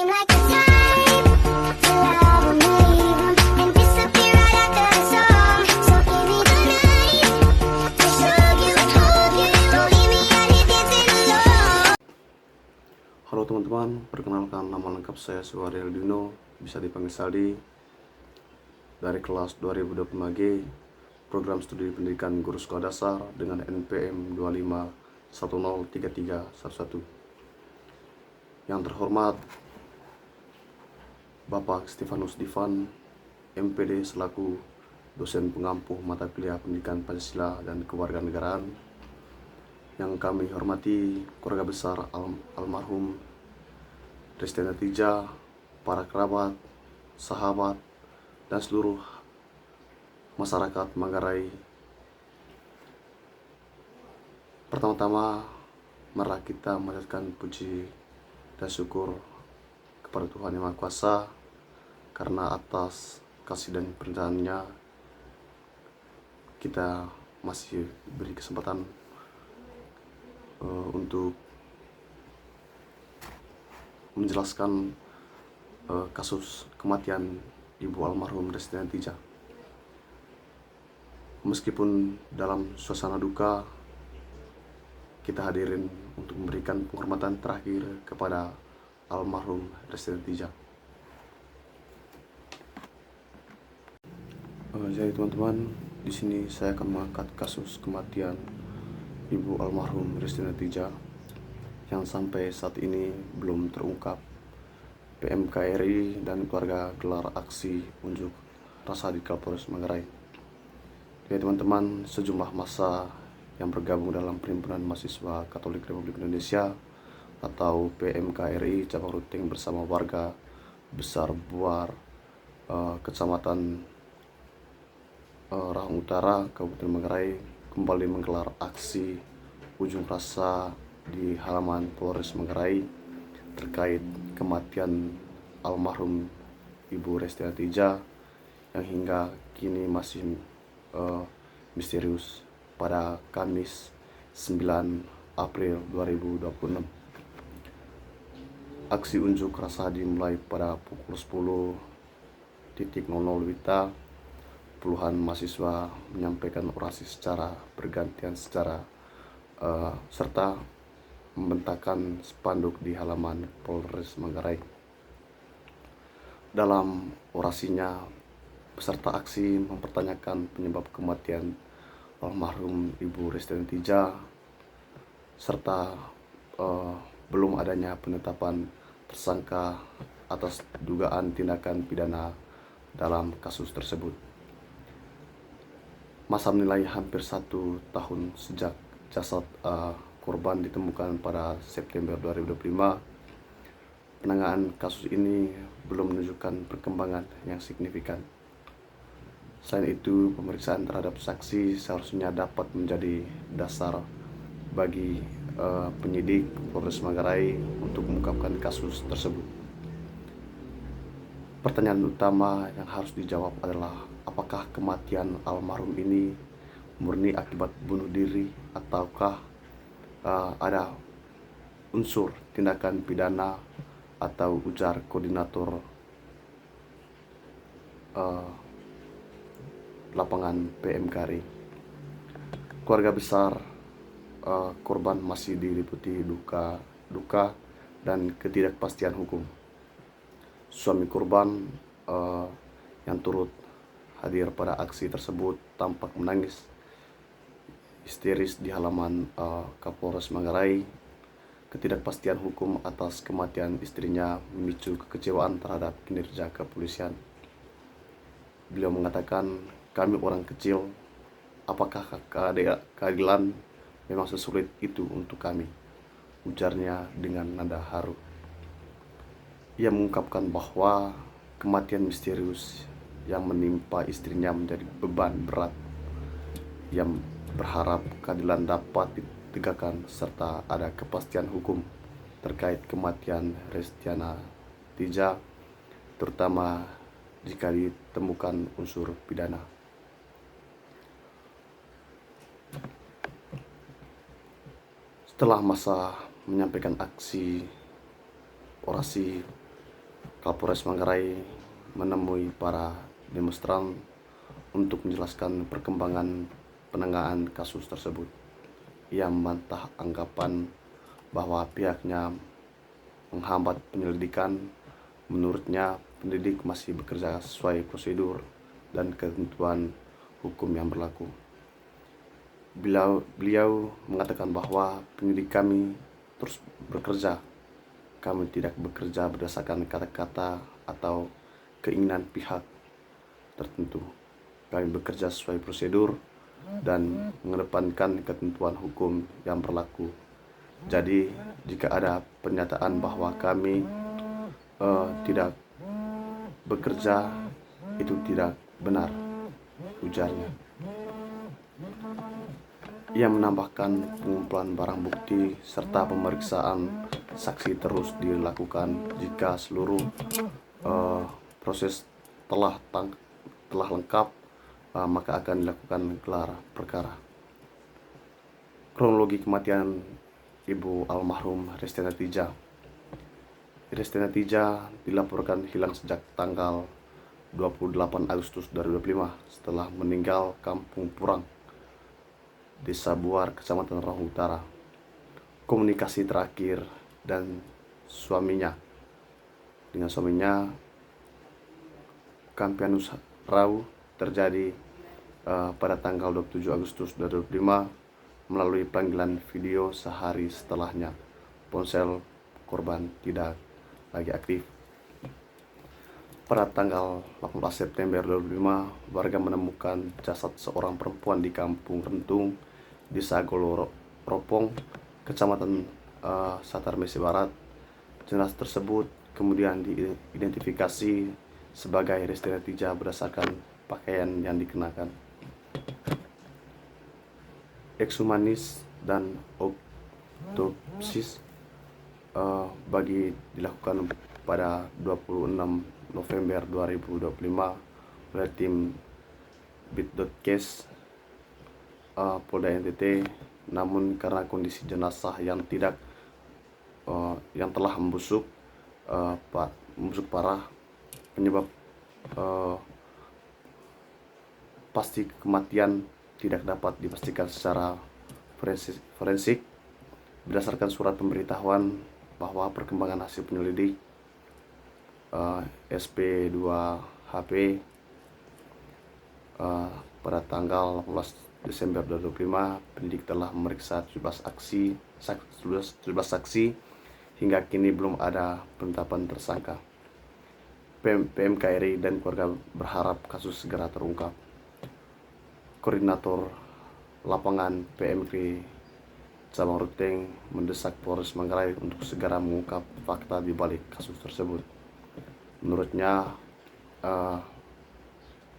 seem like the type to love 'em, leave 'em, and disappear right after the song. So give me the night to show you, hold you. Don't leave me out here dancing alone. Halo teman-teman, perkenalkan nama lengkap saya Suharyal Dino, bisa dipanggil Saldi, dari kelas 2025G, program studi pendidikan guru sekolah dasar dengan NPM 25103311. Yang terhormat Bapak Stefanus Divan, MPD selaku dosen pengampu mata kuliah pendidikan Pancasila dan kewarganegaraan. Yang kami hormati keluarga besar almarhum Restiana Tija, para kerabat, sahabat, dan seluruh masyarakat Manggarai. Pertama-tama, marilah kita memanjatkan puji dan syukur kepada Tuhan Yang Maha Kuasa, karena atas kasih dan perencananya kita masih diberi kesempatan untuk menjelaskan kasus kematian Ibu almarhum Restiana Tija. Meskipun dalam suasana duka, kita hadirin untuk memberikan penghormatan terakhir kepada almarhum Restiana Tija. Jadi teman-teman, di sini saya akan mengangkat kasus kematian Ibu almarhum Restiana Tija yang sampai saat ini belum terungkap. PMKRI dan keluarga gelar aksi unjuk rasa di Kapolres Manggarai. Jadi teman-teman, sejumlah massa yang bergabung dalam Perhimpunan Mahasiswa Katolik Republik Indonesia atau PMKRI cabang Ruteng bersama warga Besar Buar, Kecamatan Rahang Utara, Kabupaten Manggarai kembali menggelar aksi unjuk rasa di halaman Polres Manggarai terkait kematian almarhum Ibu Restiana Tija yang hingga kini masih misterius pada Kamis 9 April 2026. Aksi unjuk rasa dimulai pada pukul 10.00 WITA. Puluhan mahasiswa menyampaikan orasi secara bergantian serta membentangkan spanduk di halaman Polres Manggarai. Dalam orasinya, peserta aksi mempertanyakan penyebab kematian almarhum Ibu Restiana Tija serta belum adanya penetapan tersangka atas dugaan tindakan pidana dalam kasus tersebut. Masa menilai hampir 1 tahun sejak jasad korban ditemukan pada September 2025, penanganan kasus ini belum menunjukkan perkembangan yang signifikan. Selain itu, pemeriksaan terhadap saksi seharusnya dapat menjadi dasar bagi penyidik Polres Manggarai untuk mengungkapkan kasus tersebut. Pertanyaan utama yang harus dijawab adalah apakah kematian almarhum ini murni akibat bunuh diri ataukah ada unsur tindakan pidana, atau ujar koordinator lapangan PMKRI. Keluarga besar korban masih diliputi duka dan ketidakpastian hukum. Suami korban yang turut hadir pada aksi tersebut tampak menangis histeris di halaman Kapolres Manggarai. Ketidakpastian hukum atas kematian istrinya memicu kekecewaan terhadap kinerja kepolisian. Beliau mengatakan, "Kami orang kecil, apakah keadilan memang sesulit itu untuk kami?" ujarnya dengan nada haru. Ia mengungkapkan bahwa kematian misterius yang menimpa istrinya menjadi beban berat. Ia berharap keadilan dapat ditegakkan serta ada kepastian hukum terkait kematian Restiana Tija, terutama jika ditemukan unsur pidana. Setelah masa menyampaikan orasi, Kapolres Manggarai menemui para demonstran untuk menjelaskan perkembangan penanganan kasus tersebut. Ia membantah anggapan bahwa pihaknya menghambat penyelidikan. Menurutnya, penyidik masih bekerja sesuai prosedur dan ketentuan hukum yang berlaku. Beliau mengatakan bahwa penyidik kami terus bekerja. Kami tidak bekerja berdasarkan kata-kata atau keinginan pihak tertentu. Kami bekerja sesuai prosedur dan mengedepankan ketentuan hukum yang berlaku. Jadi, jika ada pernyataan bahwa kami tidak bekerja, itu tidak benar, ujarnya. Ia menambahkan pengumpulan barang bukti serta pemeriksaan saksi terus dilakukan. Jika seluruh proses telah lengkap, maka akan dilakukan gelar perkara. Kronologi kematian Ibu almarhum Resti Natijah. Resti Natijah dilaporkan hilang sejak tanggal 28 Agustus 2025 setelah meninggal Kampung Purang, Desa Buar, Kecamatan Rohong Utara. Komunikasi terakhir dengan suaminya Kampianus Rau terjadi pada tanggal 27 Agustus 2025 melalui panggilan video sehari setelahnya. Ponsel korban tidak lagi aktif. Pada tanggal 18 September 2005, warga menemukan jasad seorang perempuan di Kampung Rentung, Desa Goloropong, Kecamatan Satar Mesi Barat. Jenazah tersebut kemudian diidentifikasi sebagai Resti Natijah berdasarkan pakaian yang dikenakan. Ekshumanis dan autopsi bagi dilakukan pada 26 November 2025 oleh tim Bit.Case Polda NTT. Namun karena kondisi jenazah yang telah membusuk parah, penyebab pasti kematian tidak dapat dipastikan secara forensik. Berdasarkan surat pemberitahuan bahwa perkembangan hasil penyelidik SP2HP pada tanggal 18 Desember 2025, penyidik telah memeriksa 17 saksi. Hingga kini belum ada penetapan tersangka. PMKRI dan keluarga berharap kasus segera terungkap. Koordinator lapangan PMKRI Cabang Ruteng mendesak Polres Manggarai untuk segera mengungkap fakta di balik kasus tersebut. Menurutnya,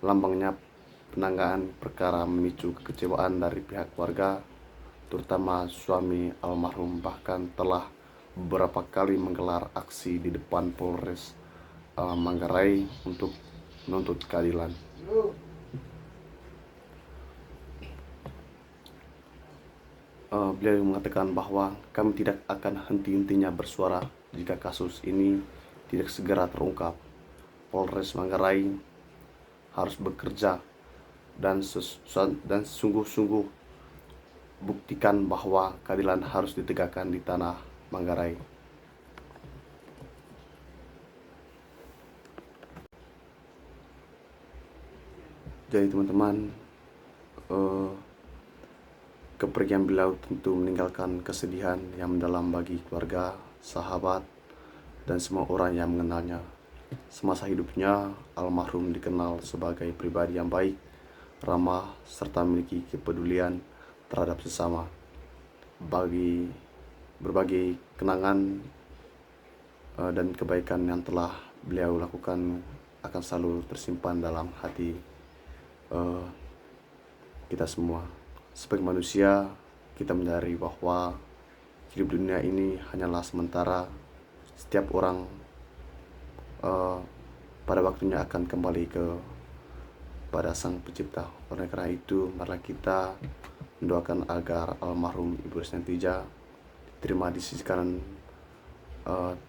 lambangnya penanganan perkara memicu kekecewaan dari pihak keluarga, terutama suami almarhum, bahkan telah beberapa kali menggelar aksi di depan Polres Manggarai untuk menuntut keadilan. Beliau mengatakan bahwa kami tidak akan henti-hentinya bersuara jika kasus ini tidak segera terungkap. Polres Manggarai harus bekerja dan sungguh-sungguh buktikan bahwa keadilan harus ditegakkan di tanah Manggarai. Jadi teman-teman, kepergian beliau tentu meninggalkan kesedihan yang mendalam bagi keluarga, sahabat, dan semua orang yang mengenalnya. Semasa hidupnya, almarhum dikenal sebagai pribadi yang baik, ramah, serta memiliki kepedulian terhadap sesama. Berbagai kenangan dan kebaikan yang telah beliau lakukan akan selalu tersimpan dalam hati kita semua. Sebagai manusia, kita menyadari bahwa hidup dunia ini hanyalah sementara. Setiap orang pada waktunya akan kembali pada Sang Pencipta. Oleh karena itu, marilah kita mendoakan agar almarhum Ibu Resti Natijah diterima di sisi kanan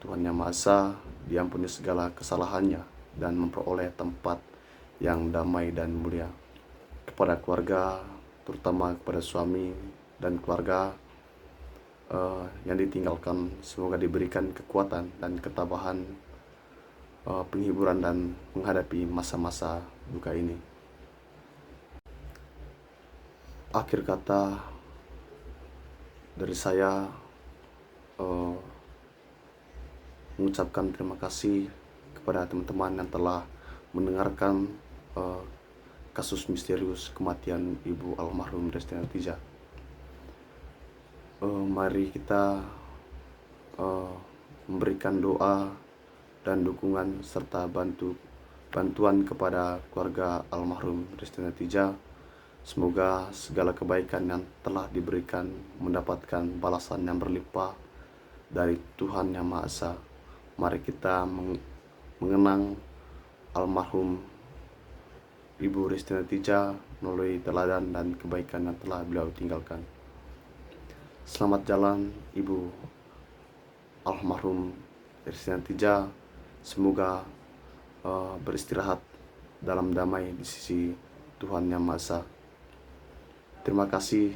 Tuhan Yang Maha Esa diampuni segala kesalahannya dan memperoleh tempat yang damai dan mulia. Kepada keluarga, terutama kepada suami dan keluarga yang ditinggalkan, semoga diberikan kekuatan dan ketabahan, penghiburan dan menghadapi masa-masa duka ini. Akhir kata dari saya, mengucapkan terima kasih kepada teman-teman yang telah mendengarkan kasus misterius kematian Ibu almarhum Desti Natijah. Mari kita memberikan doa dan dukungan serta bantuan kepada keluarga almarhum Desti Natijah. Semoga segala kebaikan yang telah diberikan mendapatkan balasan yang berlimpah dari Tuhan Yang Maha Esa. Mari kita mengenang almarhum Ibu Desti Natijah melalui teladan dan kebaikan yang telah beliau tinggalkan. Selamat jalan Ibu almarhum Desti Natijah. Semoga beristirahat dalam damai di sisi Tuhan Yang Maha Esa. Terima kasih.